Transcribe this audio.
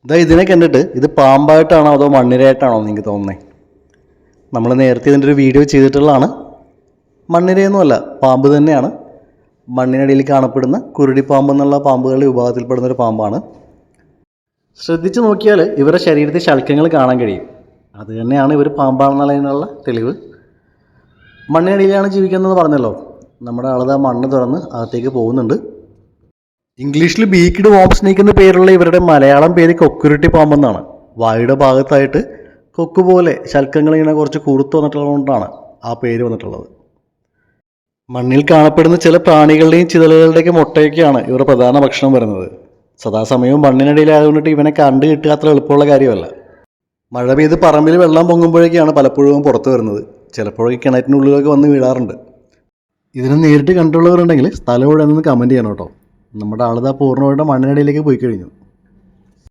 ഇതാ ഇതിനെ കണ്ടിട്ട് ഇത് പാമ്പായിട്ടാണോ അതോ മണ്ണിരയായിട്ടാണോ നിങ്ങൾക്ക് തോന്നുന്നത്? നമ്മൾ നേരത്തെ ഇതിൻ്റെ ഒരു വീഡിയോ ചെയ്തിട്ടുള്ളതാണ്. മണ്ണിരയൊന്നുമല്ല, പാമ്പ് തന്നെയാണ്. മണ്ണിനടിയിൽ കാണപ്പെടുന്ന കുരുടിപ്പാമ്പ് എന്നുള്ള പാമ്പുകളുടെ വിഭാഗത്തിൽപ്പെടുന്നൊരു പാമ്പാണ്. ശ്രദ്ധിച്ചു നോക്കിയാൽ ഇവരുടെ ശരീരത്തിൽ ശൽക്കങ്ങൾ കാണാൻ കഴിയും. അത് തന്നെയാണ് ഇവർ പാമ്പാണെന്നുള്ളതിനുള്ള തെളിവ്. മണ്ണിനടിയിലാണ് ജീവിക്കുന്നതെന്ന് പറഞ്ഞല്ലോ. നമ്മുടെ ആളത് മണ്ണ് തുറന്ന് അകത്തേക്ക് പോകുന്നുണ്ട്. ഇംഗ്ലീഷിൽ ബീക്ക്ഡ് വോം സ്നേക്ക് എന്ന പേരുള്ള ഇവരുടെ മലയാളം പേര് കൊക്കുരുട്ടി പാമ്പെന്നാണ്. വായുടെ ഭാഗത്തായിട്ട് കൊക്ക് പോലെ ശൽക്കങ്ങൾ ഇങ്ങനെ കുറച്ച് കൂർത്തു വന്നിട്ടുള്ളതുകൊണ്ടാണ് ആ പേര് വന്നിട്ടുള്ളത്. മണ്ണിൽ കാണപ്പെടുന്ന ചില പ്രാണികളുടെയും ചിതലുകളുടെയൊക്കെ മുട്ടയൊക്കെയാണ് ഇവരുടെ പ്രധാന ഭക്ഷണം വരുന്നത്. സദാസമയവും മണ്ണിനടിയിലായതുകൊണ്ടിട്ട് ഇവനെ കണ്ടു കിട്ടുക അത്ര എളുപ്പമുള്ള കാര്യമല്ല. മഴ പെയ്ത് പറമ്പിൽ വെള്ളം പൊങ്ങുമ്പോഴേക്കാണ് പലപ്പോഴും പുറത്തു വരുന്നത്. ചിലപ്പോഴൊക്കെ കിണറ്റിനുള്ളിലൊക്കെ വന്ന് വീഴാറുണ്ട്. ഇതിനെ നേരിട്ട് കണ്ടുള്ളവരുണ്ടെങ്കിൽ സ്ഥലം എവിടെ നിന്ന് കമൻറ്റ് ചെയ്യണം കേട്ടോ. നമ്മുടെ ആളിതാ പൂർണ്ണമായിട്ട് മണ്ണിനടിയിലേക്ക് പോയി കഴിഞ്ഞു.